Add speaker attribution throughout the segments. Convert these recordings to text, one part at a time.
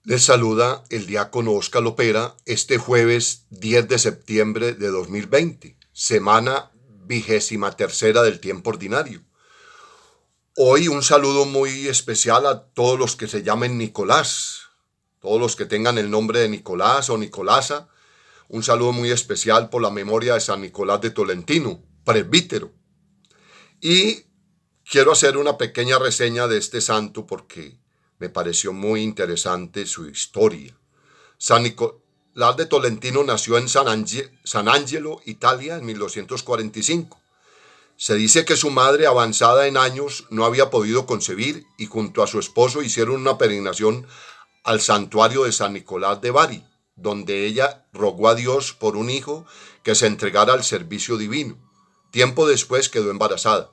Speaker 1: Les saluda el diácono Óscar Lopera este jueves 10 de septiembre de 2020, semana 23ª del tiempo ordinario. Hoy un saludo muy especial a todos los que se llamen Nicolás, todos los que tengan el nombre de Nicolás o Nicolasa. Un saludo muy especial por la memoria de San Nicolás de Tolentino, presbítero. Y quiero hacer una pequeña reseña de este santo porque me pareció muy interesante su historia. San Nicolás de Tolentino nació en San Angelo, Italia, en 1245. Se dice que su madre, avanzada en años, no había podido concebir y junto a su esposo hicieron una peregrinación al santuario de San Nicolás de Bari, donde ella rogó a Dios por un hijo que se entregara al servicio divino. Tiempo después quedó embarazada.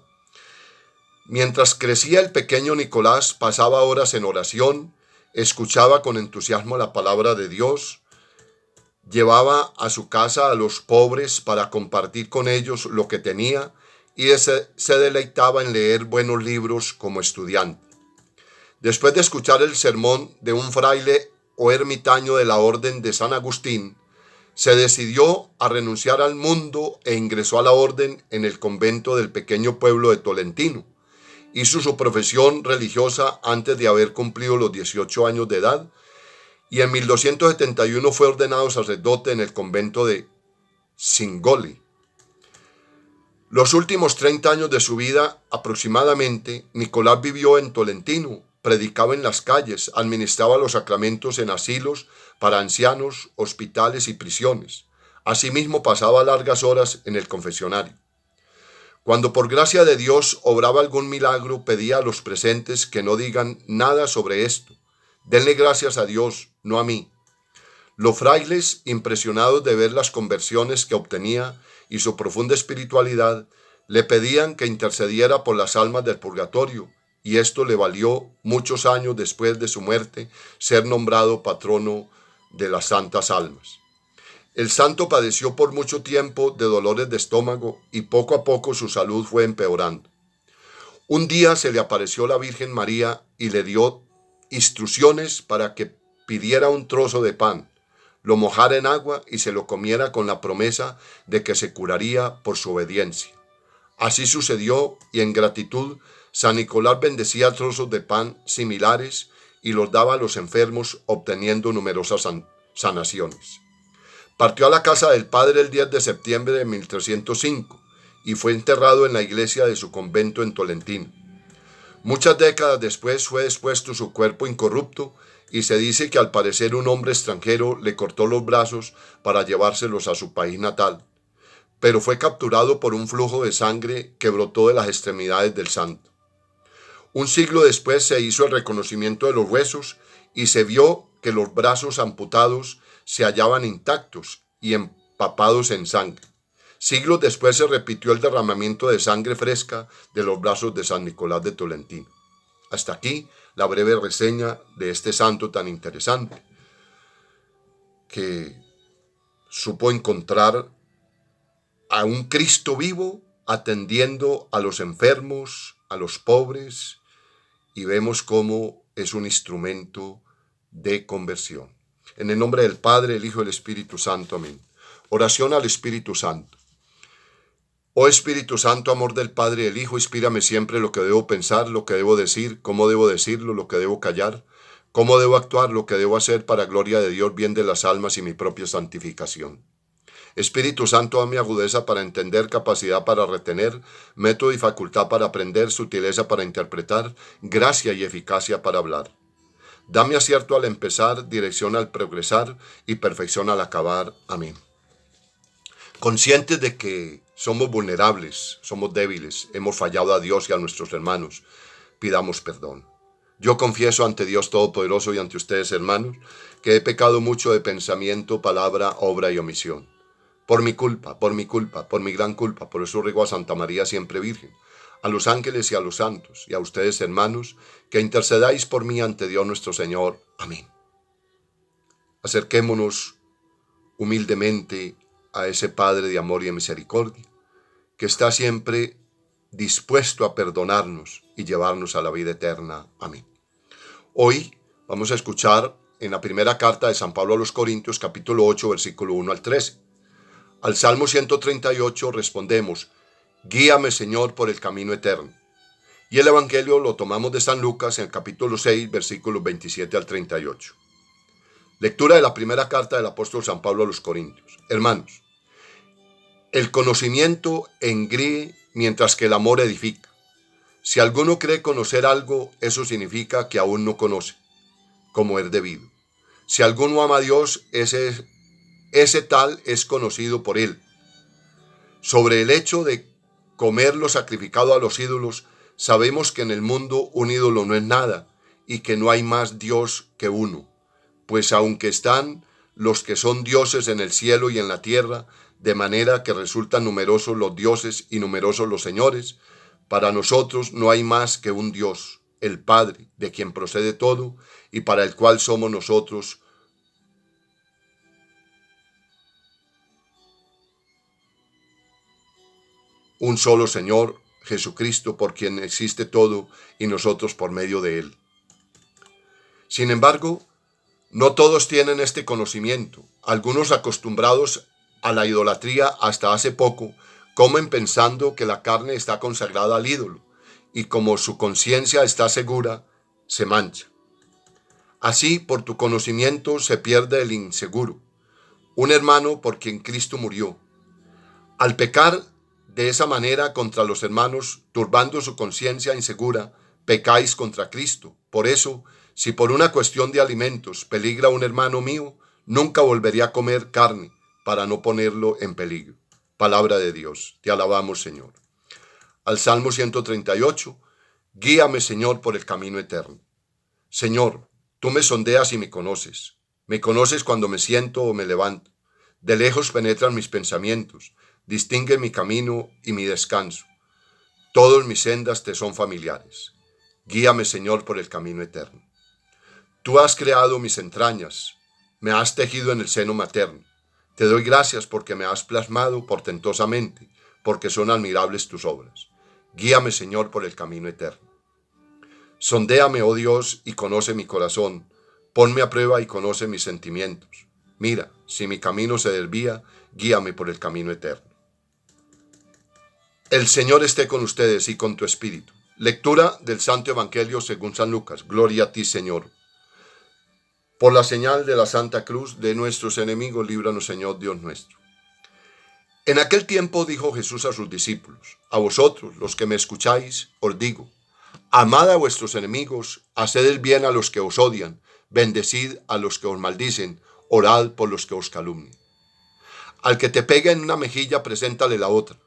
Speaker 1: Mientras crecía el pequeño Nicolás, pasaba horas en oración, escuchaba con entusiasmo la palabra de Dios, llevaba a su casa a los pobres para compartir con ellos lo que tenía y se deleitaba en leer buenos libros como estudiante. Después de escuchar el sermón de un fraile o ermitaño de la orden de San Agustín, se decidió a renunciar al mundo e ingresó a la orden en el convento del pequeño pueblo de Tolentino. Hizo su profesión religiosa antes de haber cumplido los 18 años de edad y en 1271 fue ordenado sacerdote en el convento de Singoli. Los últimos 30 años de su vida aproximadamente, Nicolás vivió en Tolentino, predicaba en las calles, administraba los sacramentos en asilos para ancianos, hospitales y prisiones. Asimismo pasaba largas horas en el confesionario. Cuando por gracia de Dios obraba algún milagro, pedía a los presentes que no digan nada sobre esto. Denle gracias a Dios, no a mí. Los frailes, impresionados de ver las conversiones que obtenía y su profunda espiritualidad, le pedían que intercediera por las almas del purgatorio, y esto le valió muchos años después de su muerte ser nombrado patrono de las santas almas. El santo padeció por mucho tiempo de dolores de estómago y poco a poco su salud fue empeorando. Un día se le apareció la Virgen María y le dio instrucciones para que pidiera un trozo de pan, lo mojara en agua y se lo comiera con la promesa de que se curaría por su obediencia. Así sucedió y en gratitud San Nicolás bendecía trozos de pan similares y los daba a los enfermos obteniendo numerosas sanaciones. Partió a la casa del padre el 10 de septiembre de 1305 y fue enterrado en la iglesia de su convento en Tolentino. Muchas décadas después fue expuesto su cuerpo incorrupto y se dice que al parecer un hombre extranjero le cortó los brazos para llevárselos a su país natal, pero fue capturado por un flujo de sangre que brotó de las extremidades del santo. Un siglo después se hizo el reconocimiento de los huesos y se vio que los brazos amputados se hallaban intactos y empapados en sangre. Siglos después se repitió el derramamiento de sangre fresca de los brazos de San Nicolás de Tolentino. Hasta aquí la breve reseña de este santo tan interesante, que supo encontrar a un Cristo vivo atendiendo a los enfermos, a los pobres, y vemos cómo es un instrumento de conversión. En el nombre del Padre, el Hijo y el Espíritu Santo. Amén. Oración al Espíritu Santo. Oh Espíritu Santo, amor del Padre y del Hijo, inspírame siempre lo que debo pensar, lo que debo decir, cómo debo decirlo, lo que debo callar, cómo debo actuar, lo que debo hacer para gloria de Dios, bien de las almas y mi propia santificación. Espíritu Santo, dame agudeza para entender, capacidad para retener, método y facultad para aprender, sutileza para interpretar, gracia y eficacia para hablar. Dame acierto al empezar, dirección al progresar y perfección al acabar. Amén. Conscientes de que somos vulnerables, somos débiles, hemos fallado a Dios y a nuestros hermanos, pidamos perdón. Yo confieso ante Dios Todopoderoso y ante ustedes, hermanos, que he pecado mucho de pensamiento, palabra, obra y omisión. Por mi culpa, por mi gran culpa. Por eso ruego a Santa María siempre Virgen, a los ángeles y a los santos, y a ustedes, hermanos, que intercedáis por mí ante Dios nuestro Señor. Amén. Acerquémonos humildemente a ese Padre de amor y de misericordia, que está siempre dispuesto a perdonarnos y llevarnos a la vida eterna. Amén. Hoy vamos a escuchar en la primera carta de San Pablo a los Corintios, capítulo 8, versículo 1 al 13. Al Salmo 138 respondemos: guíame, Señor, por el camino eterno. Y el Evangelio lo tomamos de San Lucas en el capítulo 6, versículos 27 al 38. Lectura de la primera carta del apóstol San Pablo a los Corintios. Hermanos, el conocimiento engríe mientras que el amor edifica. Si alguno cree conocer algo, eso significa que aún no conoce, como es debido. Si alguno ama a Dios, ese tal es conocido por él. Sobre el hecho de comer lo sacrificado a los ídolos, sabemos que en el mundo un ídolo no es nada y que no hay más Dios que uno. Pues aunque están los que son dioses en el cielo y en la tierra, de manera que resultan numerosos los dioses y numerosos los señores, para nosotros no hay más que un Dios, el Padre, de quien procede todo y para el cual somos nosotros un solo Señor, Jesucristo, por quien existe todo y nosotros por medio de él. Sin embargo, no todos tienen este conocimiento. Algunos, acostumbrados a la idolatría hasta hace poco, comen pensando que la carne está consagrada al ídolo, y como su conciencia está segura, se mancha. Así, por tu conocimiento se pierde el inseguro, un hermano por quien Cristo murió. Al pecar de esa manera contra los hermanos, turbando su conciencia insegura, pecáis contra Cristo. Por eso, si por una cuestión de alimentos peligra un hermano mío, nunca volveré a comer carne para no ponerlo en peligro. Palabra de Dios. Te alabamos, Señor. Al Salmo 138. Guíame, Señor, por el camino eterno. Señor, tú me sondeas y me conoces. Me conoces cuando me siento o me levanto. De lejos penetran mis pensamientos. Distingue mi camino y mi descanso. Todas mis sendas te son familiares. Guíame, Señor, por el camino eterno. Tú has creado mis entrañas, me has tejido en el seno materno. Te doy gracias porque me has plasmado portentosamente, porque son admirables tus obras. Guíame, Señor, por el camino eterno. Sondéame, oh Dios, y conoce mi corazón. Ponme a prueba y conoce mis sentimientos. Mira, si mi camino se desvía, guíame por el camino eterno. El Señor esté con ustedes y con tu espíritu. Lectura del Santo Evangelio según San Lucas. Gloria a ti, Señor. Por la señal de la Santa Cruz de nuestros enemigos, líbranos, Señor Dios nuestro. En aquel tiempo dijo Jesús a sus discípulos: a vosotros, los que me escucháis, os digo, amad a vuestros enemigos, haced el bien a los que os odian, bendecid a los que os maldicen, orad por los que os calumnian. Al que te pegue en una mejilla, preséntale la otra.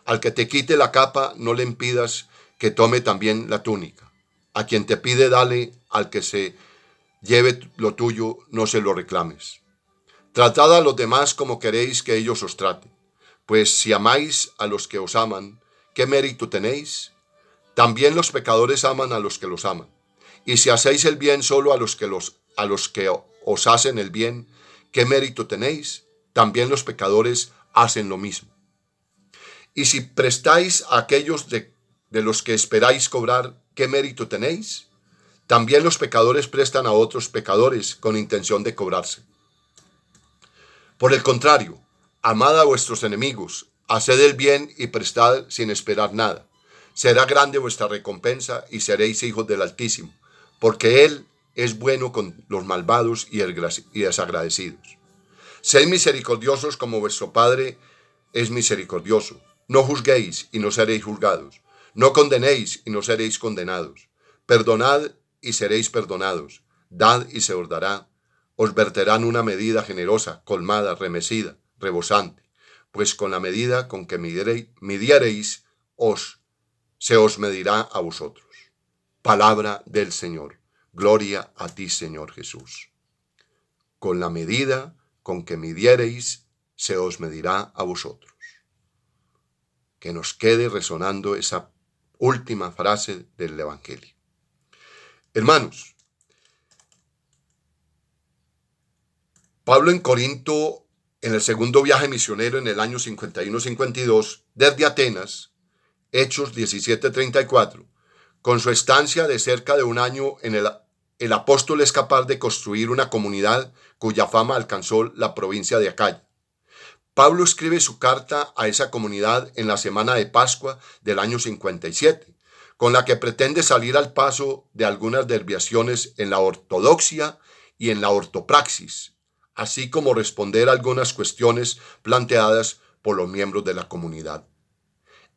Speaker 1: Al que te quite la capa, no le impidas que tome también la túnica. A quien te pide, dale; al que se lleve lo tuyo, no se lo reclames. Tratad a los demás como queréis que ellos os traten. Pues si amáis a los que os aman, ¿qué mérito tenéis? También los pecadores aman a los que los aman. Y si hacéis el bien solo a los que os hacen el bien, ¿qué mérito tenéis? También los pecadores hacen lo mismo. Y si prestáis a aquellos de los que esperáis cobrar, ¿qué mérito tenéis? También los pecadores prestan a otros pecadores con intención de cobrarse. Por el contrario, amad a vuestros enemigos, haced el bien y prestad sin esperar nada. Será grande vuestra recompensa y seréis hijos del Altísimo, porque Él es bueno con los malvados y desagradecidos. Sed misericordiosos como vuestro Padre es misericordioso. No juzguéis y no seréis juzgados. No condenéis y no seréis condenados. Perdonad y seréis perdonados. Dad y se os dará. Os verterán una medida generosa, colmada, remecida, rebosante. Pues con la medida con que midiereis, se os medirá a vosotros. Palabra del Señor. Gloria a ti, Señor Jesús. Con la medida con que midiereis, se os medirá a vosotros. Que nos quede resonando esa última frase del Evangelio. Hermanos, Pablo en Corinto, en el segundo viaje misionero en el año 51-52, desde Atenas, Hechos 17:34, con su estancia de cerca de un año en el el apóstol es capaz de construir una comunidad cuya fama alcanzó la provincia de Acaya. Pablo escribe su carta a esa comunidad en la semana de Pascua del año 57, con la que pretende salir al paso de algunas desviaciones en la ortodoxia y en la ortopraxis, así como responder a algunas cuestiones planteadas por los miembros de la comunidad.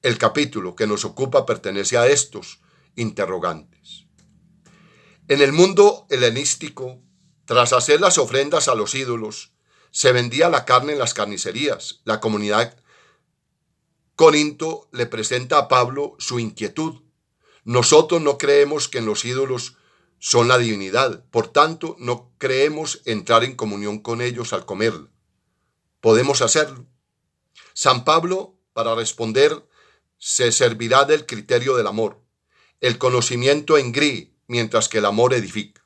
Speaker 1: El capítulo que nos ocupa pertenece a estos interrogantes. En el mundo helenístico, tras hacer las ofrendas a los ídolos, se vendía la carne en las carnicerías. La comunidad Corinto le presenta a Pablo su inquietud. Nosotros no creemos que en los ídolos son la divinidad, por tanto no creemos entrar en comunión con ellos al comerla. ¿Podemos hacerlo? San Pablo, para responder, se servirá del criterio del amor. El conocimiento engríe, mientras que el amor edifica.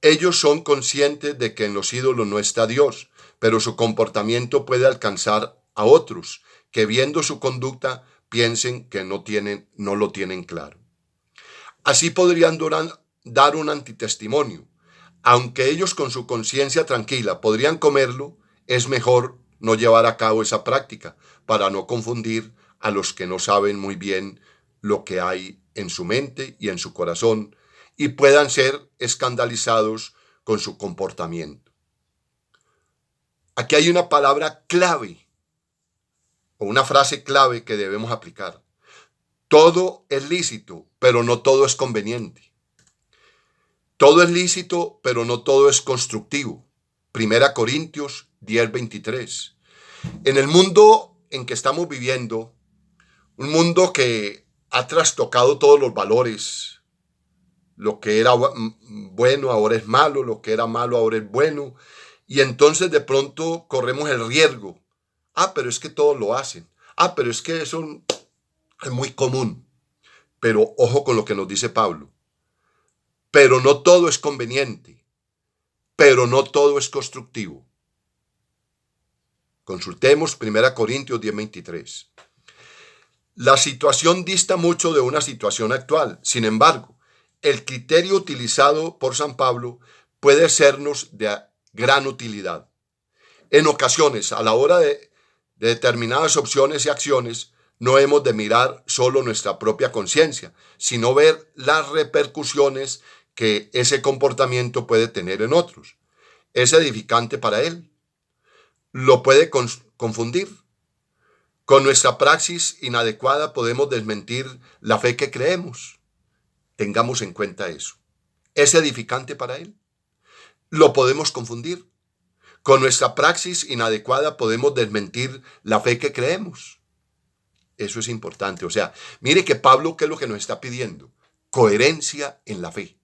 Speaker 1: Ellos son conscientes de que en los ídolos no está Dios, pero su comportamiento puede alcanzar a otros, que viendo su conducta piensen que no lo tienen claro. Así podrían dar un antitestimonio. Aunque ellos con su conciencia tranquila podrían comerlo, es mejor no llevar a cabo esa práctica para no confundir a los que no saben muy bien lo que hay en su mente y en su corazón y puedan ser escandalizados con su comportamiento. Aquí hay una palabra clave o una frase clave que debemos aplicar. Todo es lícito, pero no todo es conveniente. Todo es lícito, pero no todo es constructivo. 1 Corintios 10:23. En el mundo en que estamos viviendo, un mundo que ha trastocado todos los valores, lo que era bueno ahora es malo, lo que era malo ahora es bueno, y entonces de pronto corremos el riesgo. Pero es que todos lo hacen. Pero es que eso es muy común. Pero ojo con lo que nos dice Pablo. Pero no todo es conveniente. Pero no todo es constructivo. Consultemos 1 Corintios 10:23. La situación dista mucho de una situación actual. Sin embargo, el criterio utilizado por San Pablo puede sernos de gran utilidad. En ocasiones, a la hora de determinadas opciones y acciones, no hemos de mirar solo nuestra propia conciencia, sino ver las repercusiones que ese comportamiento puede tener en otros. Es edificante para él. Lo puede confundir. Con nuestra praxis inadecuada podemos desmentir la fe que creemos. Tengamos en cuenta eso. ¿Es edificante para él? Lo podemos confundir. Con nuestra praxis inadecuada podemos desmentir la fe que creemos. Eso es importante. O sea, mire que Pablo, ¿qué es lo que nos está pidiendo? Coherencia en la fe.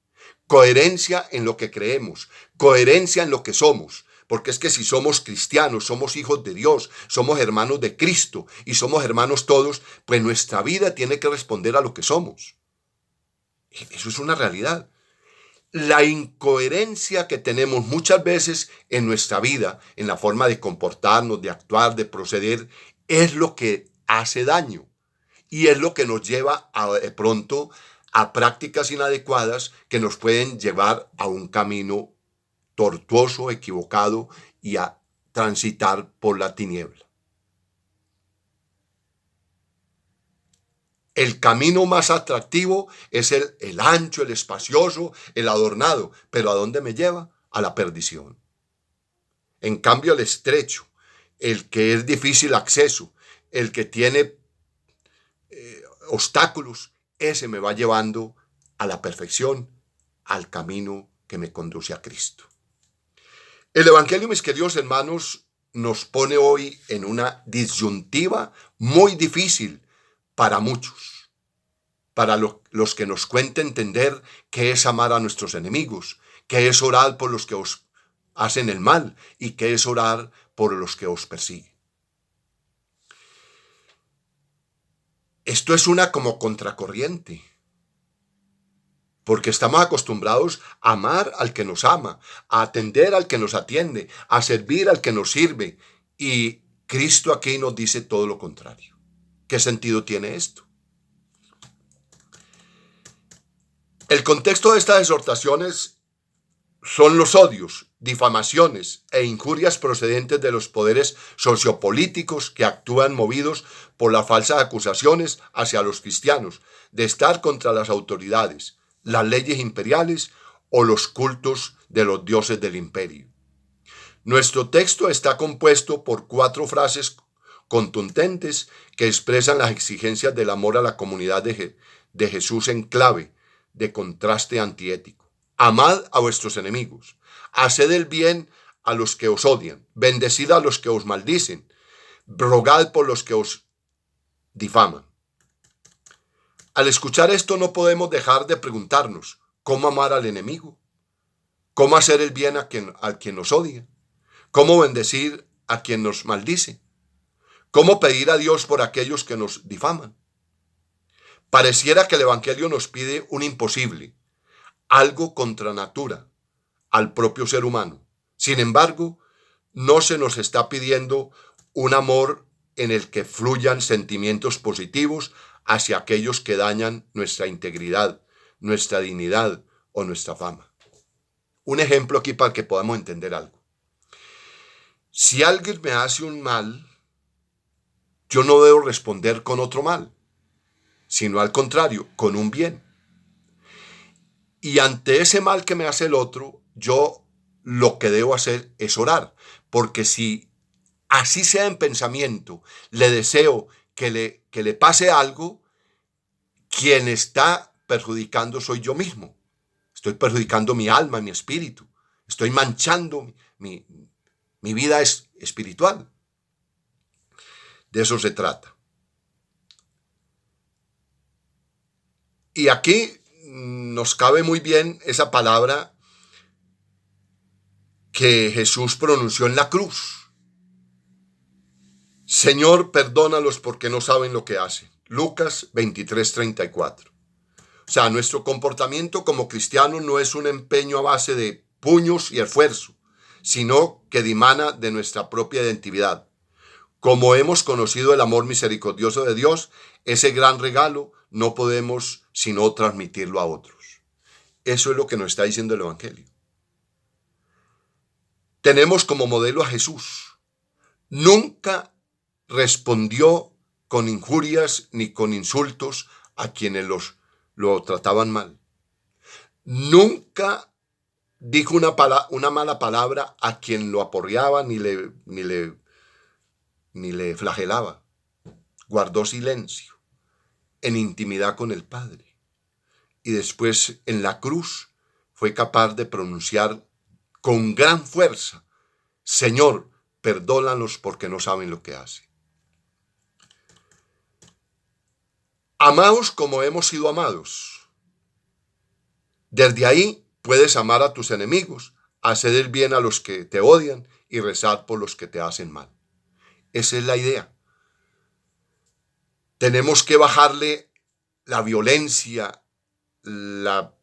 Speaker 1: Coherencia en lo que creemos. Coherencia en lo que somos. Porque es que si somos cristianos, somos hijos de Dios, somos hermanos de Cristo y somos hermanos todos, pues nuestra vida tiene que responder a lo que somos. Eso es una realidad. La incoherencia que tenemos muchas veces en nuestra vida, en la forma de comportarnos, de actuar, de proceder, es lo que hace daño y es lo que nos lleva de pronto a prácticas inadecuadas que nos pueden llevar a un camino tortuoso, equivocado y a transitar por la tiniebla. El camino más atractivo es el ancho, el espacioso, el adornado. ¿Pero a dónde me lleva? A la perdición. En cambio, el estrecho, el que es difícil acceso, el que tiene obstáculos, ese me va llevando a la perfección, al camino que me conduce a Cristo. El Evangelio, mis queridos hermanos, nos pone hoy en una disyuntiva muy difícil para muchos. Para los que nos cuenta entender qué es amar a nuestros enemigos, qué es orar por los que os hacen el mal y qué es orar por los que os persiguen. Esto es una como contracorriente, porque estamos acostumbrados a amar al que nos ama, a atender al que nos atiende, a servir al que nos sirve, y Cristo aquí nos dice todo lo contrario. ¿Qué sentido tiene esto? El contexto de estas exhortaciones son los odios, difamaciones e injurias procedentes de los poderes sociopolíticos que actúan movidos por las falsas acusaciones hacia los cristianos de estar contra las autoridades, las leyes imperiales o los cultos de los dioses del imperio. Nuestro texto está compuesto por 4 frases contundentes que expresan las exigencias del amor a la comunidad de Jesús en clave de contraste antiético. Amad a vuestros enemigos, haced el bien a los que os odian, bendecid a los que os maldicen, rogad por los que os difaman. Al escuchar esto no podemos dejar de preguntarnos, ¿cómo amar al enemigo? ¿Cómo hacer el bien a quien nos odia? ¿Cómo bendecir a quien nos maldice? ¿Cómo pedir a Dios por aquellos que nos difaman? Pareciera que el Evangelio nos pide un imposible, algo contra natura, al propio ser humano. Sin embargo, no se nos está pidiendo un amor en el que fluyan sentimientos positivos hacia aquellos que dañan nuestra integridad, nuestra dignidad o nuestra fama. Un ejemplo aquí para que podamos entender algo. Si alguien me hace un mal, yo no debo responder con otro mal, sino al contrario, con un bien. Y ante ese mal que me hace el otro, yo lo que debo hacer es orar. Porque si así sea en pensamiento, le deseo que le pase algo, quien está perjudicando soy yo mismo. Estoy perjudicando mi alma, mi espíritu. Estoy manchando mi vida espiritual. De eso se trata. Y aquí nos cabe muy bien esa palabra que Jesús pronunció en la cruz. Señor, perdónalos porque no saben lo que hacen. Lucas 23:34. O sea, nuestro comportamiento como cristianos no es un empeño a base de puños y esfuerzo, sino que dimana de nuestra propia identidad. Como hemos conocido el amor misericordioso de Dios, ese gran regalo no podemos sino transmitirlo a otros. Eso es lo que nos está diciendo el Evangelio. Tenemos como modelo a Jesús. Nunca respondió con injurias ni con insultos a quienes lo trataban mal. Nunca dijo una mala palabra a quien lo aporreaba ni le flagelaba. Guardó silencio en intimidad con el Padre. Y después en la cruz fue capaz de pronunciar con gran fuerza, Señor, perdónalos porque no saben lo que hacen. Amaos como hemos sido amados. Desde ahí puedes amar a tus enemigos, hacer el bien a los que te odian y rezar por los que te hacen mal. Esa es la idea. Tenemos que bajarle la violencia, la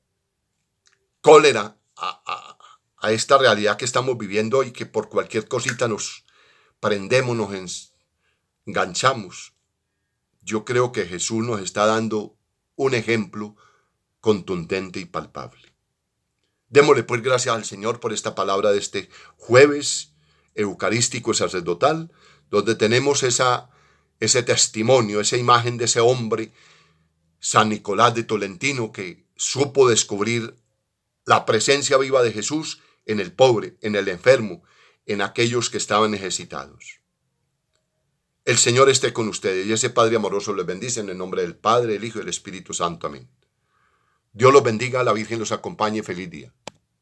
Speaker 1: cólera a esta realidad que estamos viviendo y que por cualquier cosita nos prendemos, nos enganchamos. Yo creo que Jesús nos está dando un ejemplo contundente y palpable. Démosle pues gracias al Señor por esta palabra de este jueves eucarístico y sacerdotal, donde tenemos ese testimonio, esa imagen de ese hombre, San Nicolás de Tolentino, que supo descubrir la presencia viva de Jesús en el pobre, en el enfermo, en aquellos que estaban necesitados. El Señor esté con ustedes y ese Padre amoroso les bendice en el nombre del Padre, el Hijo y el Espíritu Santo. Amén. Dios los bendiga, la Virgen los acompañe. Feliz día.